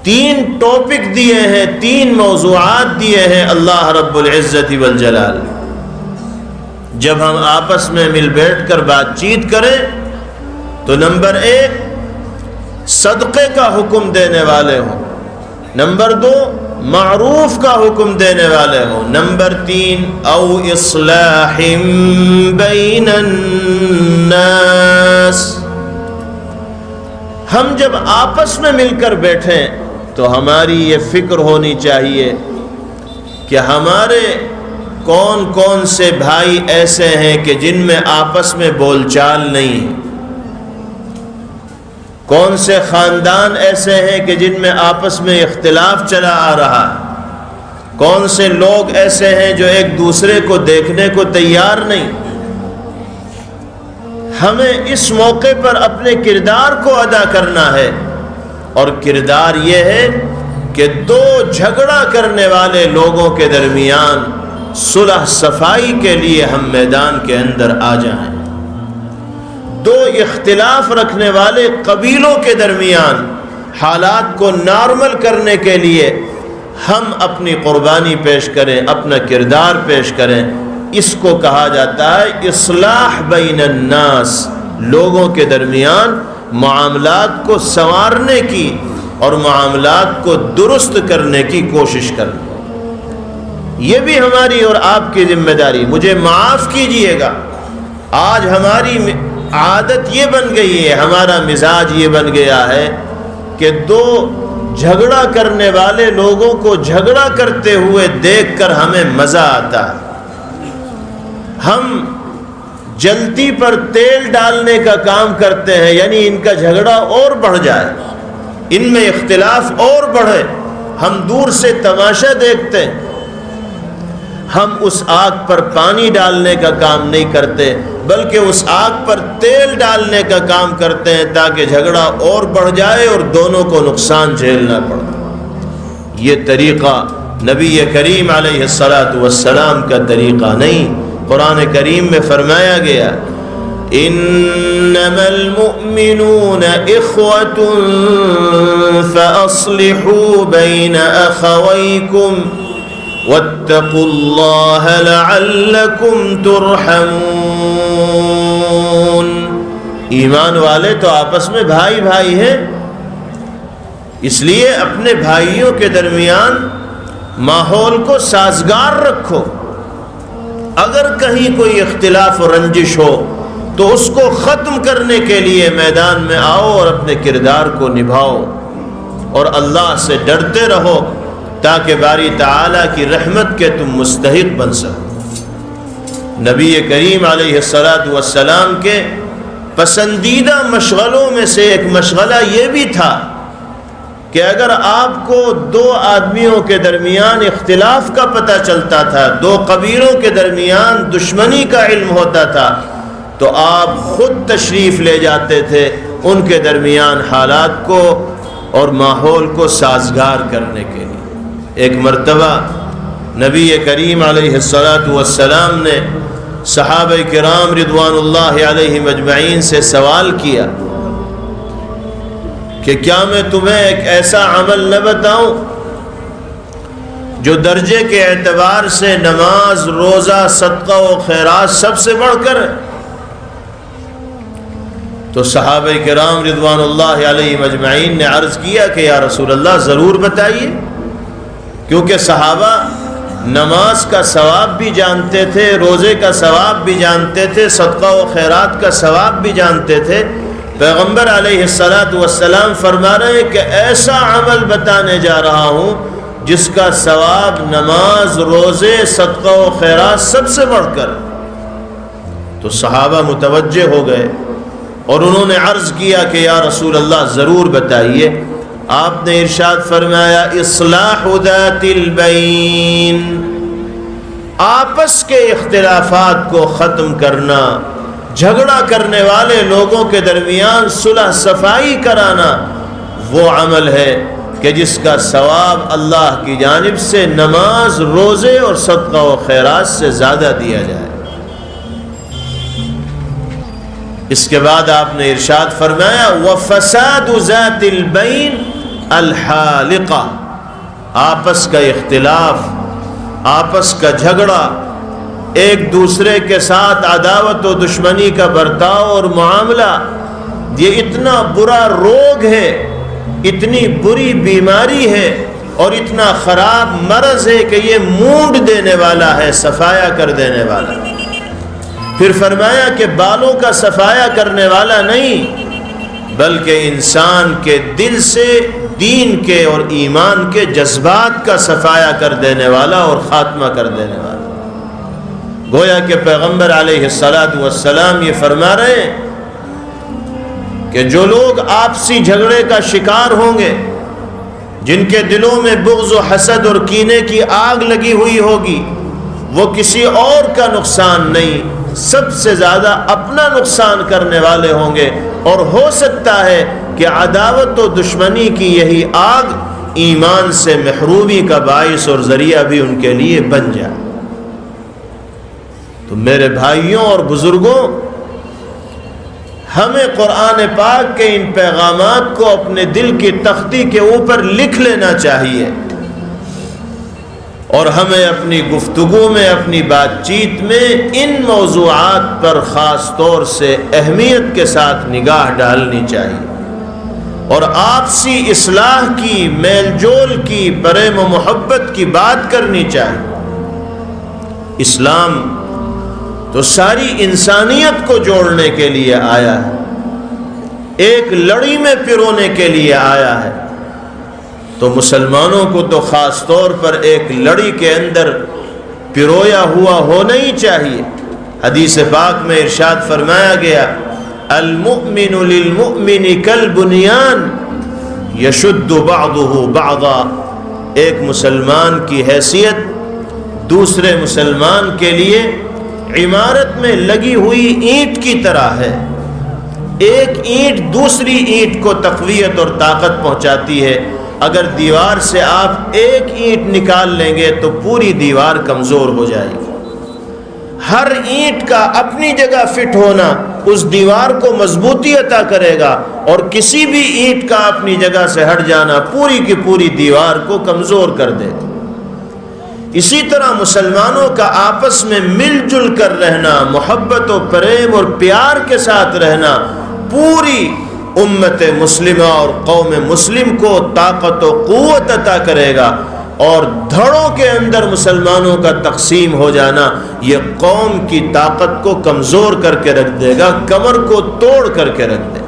3 topic دیے ہیں، 3 موضوعات دیے ہیں اللہ رب العزت والجلال۔ جب ہم آپس میں مل بیٹھ کر بات چیت کریں تو نمبر 1 صدقے کا حکم دینے والے ہوں، نمبر 2 معروف کا حکم دینے والے ہوں، نمبر 3 او اصلاح بین الناس۔ ہم جب آپس میں مل کر بیٹھیں تو ہماری یہ فکر ہونی چاہیے کہ ہمارے کون کون سے بھائی ایسے ہیں کہ جن میں آپس میں بول چال نہیں ہے، کون سے خاندان ایسے ہیں کہ جن میں آپس میں اختلاف چلا آ رہا ہے، کون سے لوگ ایسے ہیں جو ایک دوسرے کو دیکھنے کو تیار نہیں۔ ہمیں اس موقع پر اپنے کردار کو ادا کرنا ہے، اور کردار یہ ہے کہ 2 جھگڑا کرنے والے لوگوں کے درمیان صلح صفائی کے لیے ہم میدان کے اندر آ جائیں، 2 اختلاف رکھنے والے قبیلوں کے درمیان حالات کو نارمل کرنے کے لیے ہم اپنی قربانی پیش کریں، اپنا کردار پیش کریں۔ اس کو کہا جاتا ہے اصلاح بین الناس، لوگوں کے درمیان معاملات کو سنوارنے کی اور معاملات کو درست کرنے کی کوشش کرنا۔ یہ بھی ہماری اور آپ کی ذمہ داری۔ مجھے معاف کیجئے گا، آج ہماری عادت یہ بن گئی ہے، ہمارا مزاج یہ بن گیا ہے کہ 2 جھگڑا کرنے والے لوگوں کو جھگڑا کرتے ہوئے دیکھ کر ہمیں مزہ آتا ہے۔ ہم جلتی پر تیل ڈالنے کا کام کرتے ہیں، یعنی ان کا جھگڑا اور بڑھ جائے، ان میں اختلاف اور بڑھے، ہم دور سے تماشا دیکھتے ہیں۔ ہم اس آگ پر پانی ڈالنے کا کام نہیں کرتے، بلکہ اس آگ پر تیل ڈالنے کا کام کرتے ہیں تاکہ جھگڑا اور بڑھ جائے اور دونوں کو نقصان جھیلنا پڑے۔ یہ طریقہ نبی کریم علیہ السلام کا طریقہ نہیں۔ قرآن کریم میں فرمایا گیا انما المؤمنون اخوة فاصلحوا بین اخویکم واتقوا اللہ لعلکم ترحمون۔ ایمان والے تو آپس میں بھائی بھائی ہیں، اس لیے اپنے بھائیوں کے درمیان ماحول کو سازگار رکھو۔ اگر کہیں کوئی اختلاف و رنجش ہو تو اس کو ختم کرنے کے لیے میدان میں آؤ اور اپنے کردار کو نبھاؤ، اور اللہ سے ڈرتے رہو تاکہ باری تعالیٰ کی رحمت کے تم مستحق بن سکو۔ نبی کریم علیہ السلام کے پسندیدہ مشغلوں میں سے ایک مشغلہ یہ بھی تھا کہ اگر آپ کو 2 آدمیوں کے درمیان اختلاف کا پتہ چلتا تھا، 2 قبیلوں کے درمیان دشمنی کا علم ہوتا تھا، تو آپ خود تشریف لے جاتے تھے ان کے درمیان حالات کو اور ماحول کو سازگار کرنے کے لیے۔ ایک مرتبہ نبی کریم علیہ السلام نے صحابہ کرام رضوان اللہ علیہم اجمعین سے سوال کیا کہ کیا میں تمہیں ایک ایسا عمل نہ بتاؤں جو درجے کے اعتبار سے نماز، روزہ، صدقہ و خیرات سب سے بڑھ کر؟ تو صحابہ کرام رضوان اللہ علیہم اجمعین نے عرض کیا کہ یا رسول اللہ ضرور بتائیے، کیونکہ صحابہ نماز کا ثواب بھی جانتے تھے، روزے کا ثواب بھی جانتے تھے، صدقہ و خیرات کا ثواب بھی جانتے تھے۔ پیغمبر علیہ السلام فرما رہے ہیں کہ ایسا عمل بتانے جا رہا ہوں جس کا ثواب نماز، روزے، صدقہ و خیرات سب سے بڑھ کر۔ تو صحابہ متوجہ ہو گئے اور انہوں نے عرض کیا کہ یا رسول اللہ ضرور بتائیے۔ آپ نے ارشاد فرمایا اصلاح ذات البین، آپس کے اختلافات کو ختم کرنا، جھگڑا کرنے والے لوگوں کے درمیان صلح صفائی کرانا، وہ عمل ہے کہ جس کا ثواب اللہ کی جانب سے نماز، روزے اور صدقہ و خیرات سے زیادہ دیا جائے۔ اس کے بعد آپ نے ارشاد فرمایا وَفَسَادُ ذَاتِ الْبَيْنِ الحالقہ، آپس کا اختلاف، آپس کا جھگڑا، ایک دوسرے کے ساتھ عداوت و دشمنی کا برتاؤ اور معاملہ، یہ اتنا برا روگ ہے، اتنی بری بیماری ہے اور اتنا خراب مرض ہے کہ یہ مونڈ دینے والا ہے، صفایا کر دینے والا۔ پھر فرمایا کہ بالوں کا صفایا کرنے والا نہیں، بلکہ انسان کے دل سے دین کے اور ایمان کے جذبات کا صفایا کر دینے والا اور خاتمہ کر دینے والا۔ گویا کہ پیغمبر علیہ السلام یہ فرما رہے ہیں کہ جو لوگ آپسی جھگڑے کا شکار ہوں گے، جن کے دلوں میں بغض و حسد اور کینے کی آگ لگی ہوئی ہوگی، وہ کسی اور کا نقصان نہیں، سب سے زیادہ اپنا نقصان کرنے والے ہوں گے، اور ہو سکتا ہے کہ عداوت و دشمنی کی یہی آگ ایمان سے محرومی کا باعث اور ذریعہ بھی ان کے لیے بن جائے۔ تو میرے بھائیوں اور بزرگوں، ہمیں قرآن پاک کے ان پیغامات کو اپنے دل کی تختی کے اوپر لکھ لینا چاہیے، اور ہمیں اپنی گفتگو میں، اپنی بات چیت میں ان موضوعات پر خاص طور سے اہمیت کے ساتھ نگاہ ڈالنی چاہیے، اور آپسی اصلاح کی، میل جول کی، پریم و محبت کی بات کرنی چاہیے۔ اسلام تو ساری انسانیت کو جوڑنے کے لیے آیا ہے، ایک لڑی میں پرونے کے لیے آیا ہے، تو مسلمانوں کو تو خاص طور پر ایک لڑی کے اندر پرویا ہوا ہونا ہی چاہیے۔ حدیث پاک میں ارشاد فرمایا گیا، المؤمن للمؤمن کالبنیان یشد بعضہ بعضا، ایک مسلمان کی حیثیت دوسرے مسلمان کے لیے عمارت میں لگی ہوئی اینٹ کی طرح ہے، ایک اینٹ دوسری اینٹ کو تقویت اور طاقت پہنچاتی ہے۔ اگر دیوار سے آپ ایک اینٹ نکال لیں گے تو پوری دیوار کمزور ہو جائے گی۔ ہر اینٹ کا اپنی جگہ فٹ ہونا اس دیوار کو مضبوطی عطا کرے گا، اور کسی بھی اینٹ کا اپنی جگہ سے ہٹ جانا پوری کی پوری دیوار کو کمزور کر دے گا۔ اسی طرح مسلمانوں کا آپس میں مل جل کر رہنا، محبت و پریم اور پیار کے ساتھ رہنا، پوری امت مسلمہ اور قوم مسلم کو طاقت و قوت عطا کرے گا، اور دھڑوں کے اندر مسلمانوں کا تقسیم ہو جانا یہ قوم کی طاقت کو کمزور کر کے رکھ دے گا، کمر کو توڑ کر کے رکھ دے گا۔